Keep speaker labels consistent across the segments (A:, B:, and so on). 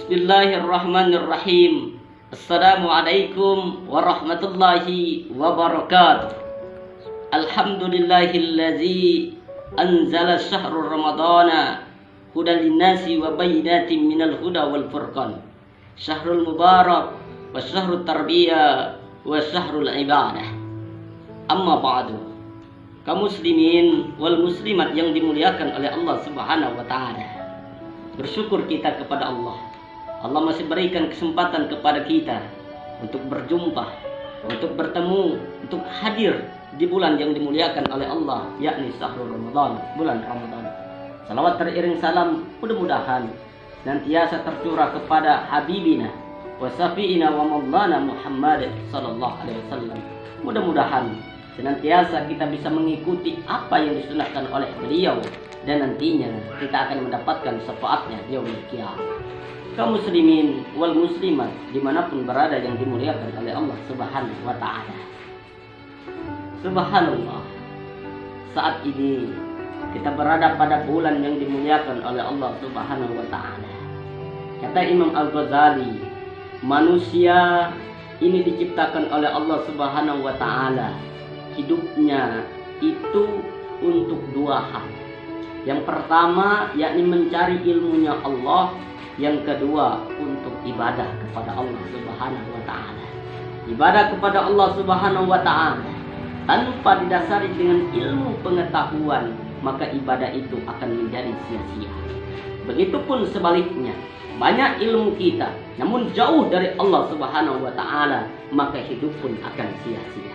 A: Bismillahirrahmanirrahim. Assalamualaikum warahmatullahi wabarakatuh. Alhamdulillahillazi anzala syahrul ramadana hudan linnasi wa bayyinatin minal huda wal furqan. Syahrul mubarak wa syahrul tarbiyah wa syahrul ibadah. Amma ba'du. Kaum muslimin wal muslimat yang dimuliakan oleh Allah Subhanahu wa taala. Bersyukur kita kepada Allah. Allah masih berikan kesempatan kepada kita untuk berjumpa, untuk bertemu, untuk hadir di bulan yang dimuliakan oleh Allah, yakni syahrul Ramadan, bulan Ramadan. Salawat teriring salam mudah-mudahan senantiasa tercurah kepada habibina wa safiina wa maulana Muhammad sallallahu alaihi wasallam. Mudah-mudahan senantiasa kita bisa mengikuti apa yang disunahkan oleh beliau dan nantinya kita akan mendapatkan syafaatnya di yaumil qiyamah. Kaum muslimin wal muslimat dimanapun berada yang dimuliakan oleh Allah Subhanahu wa ta'ala. Subhanallah, saat ini kita berada pada bulan yang dimuliakan oleh Allah Subhanahu wa ta'ala. Kata Imam Al-Ghazali, manusia ini diciptakan oleh Allah Subhanahu wa ta'ala. Hidupnya itu untuk dua hal. Yang pertama yakni mencari ilmunya Allah. Yang kedua untuk ibadah kepada Allah Subhanahu wa ta'ala. Ibadah kepada Allah Subhanahu wa ta'ala tanpa didasari dengan ilmu pengetahuan, maka ibadah itu akan menjadi sia-sia. Begitupun sebaliknya, banyak ilmu kita namun jauh dari Allah Subhanahu wa ta'ala, maka hidup pun akan sia-sia.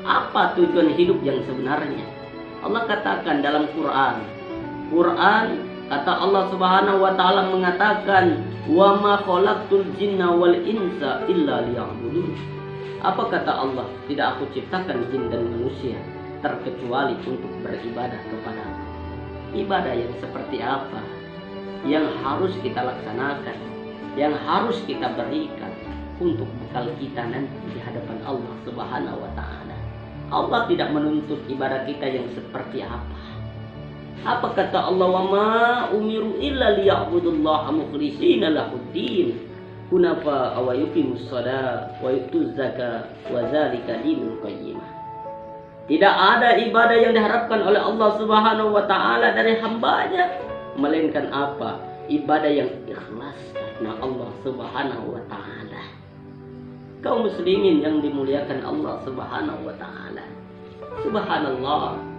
A: Apa tujuan hidup yang sebenarnya? Allah katakan dalam Quran, kata Allah Subhanahu wa ta'ala mengatakan, wa ma khalaqtul jinna wal insa illa liya'budun. Apa kata Allah? Tidak aku ciptakan jin dan manusia terkecuali untuk beribadah kepada Allah. Ibadah yang seperti apa yang harus kita laksanakan, yang harus kita berikan untuk bekal kita nanti di hadapan Allah Subhanahu wa ta'ala. Allah tidak menuntut ibadah kita yang seperti apa. Apa kata Allah? Wa ma umiru illa liya'budullaha mukhlishina lahuddin hunafa wa yuqimus shalah wa yutuz zakah wa dzalika dinul qayyimah. Tidak ada ibadah yang diharapkan oleh Allah Subhanahu wa ta'ala dari hambanya melainkan apa? Ibadah yang ikhlas karena Allah Subhanahu wa ta'ala. Kaum muslimin yang dimuliakan Allah Subhanahu wa ta'ala. Subhanallah,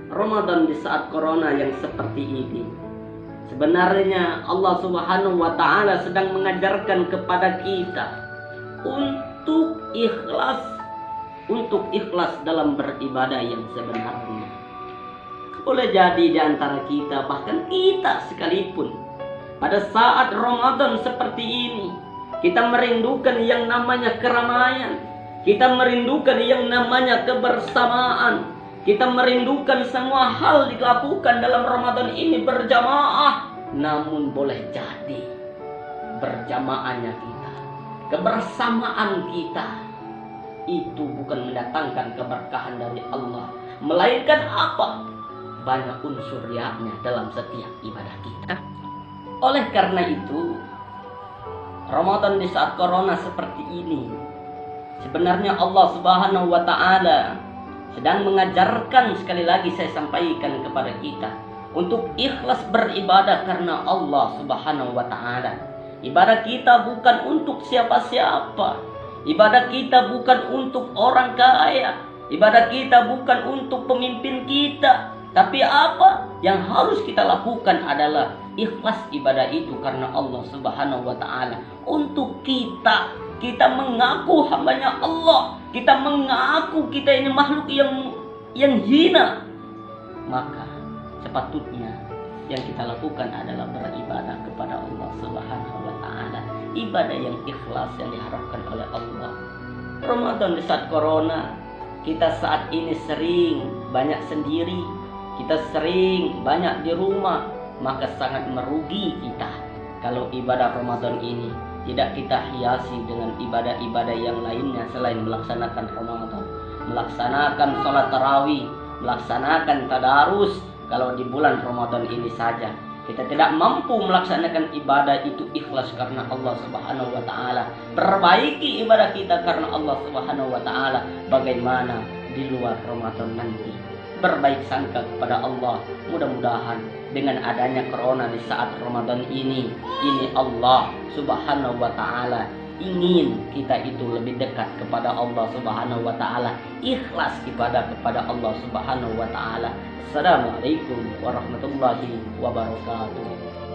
A: Ramadan di saat corona yang seperti ini, sebenarnya Allah Subhanahu wa ta'ala sedang mengajarkan kepada kita untuk ikhlas dalam beribadah yang sebenarnya. Boleh jadi di antara kita, bahkan kita sekalipun, pada saat Ramadan seperti ini, kita merindukan yang namanya keramaian, kita merindukan yang namanya kebersamaan. Kita merindukan semua hal dilakukan dalam Ramadan ini berjamaah. Namun boleh jadi berjamaahnya kita, kebersamaan kita itu bukan mendatangkan keberkahan dari Allah, melainkan apa? Banyak unsur riaknya dalam setiap ibadah kita. Oleh karena itu, Ramadan di saat corona seperti ini, sebenarnya Allah Subhanahu wa ta'ala sedang mengajarkan, sekali lagi saya sampaikan kepada kita, untuk ikhlas beribadah karena Allah Subhanahu wa ta'ala. Ibadah kita bukan untuk siapa-siapa. Ibadah kita bukan untuk orang kaya. Ibadah kita bukan untuk pemimpin kita. Tapi apa yang harus kita lakukan adalah ikhlas ibadah itu karena Allah Subhanahu wa ta'ala. Untuk kita mengaku hambanya Allah, kita mengaku kita ini makhluk yang hina, maka sepatutnya yang kita lakukan adalah beribadah kepada Allah Subhanahu wa ta'ala. Ibadah yang ikhlas yang diharapkan oleh Allah. Ramadan di saat corona, kita saat ini sering banyak sendiri, kita sering banyak di rumah, maka sangat merugi kita kalau ibadah Ramadan ini tidak kita hiasi dengan ibadah-ibadah yang lainnya selain melaksanakan Ramadan, melaksanakan sholat tarawih, melaksanakan tadarus. Kalau di bulan Ramadan ini saja kita tidak mampu melaksanakan ibadah itu ikhlas karena Allah Subhanahu wa taala, perbaiki ibadah kita karena Allah Subhanahu wa taala, bagaimana di luar Ramadan nanti? Berbaik sangka kepada Allah. Mudah-mudahan dengan adanya corona di saat Ramadan ini Allah Subhanahu wa taala ingin kita itu lebih dekat kepada Allah Subhanahu wa taala, ikhlas ibadah kepada Allah Subhanahu wa taala. Assalamualaikum warahmatullahi wabarakatuh.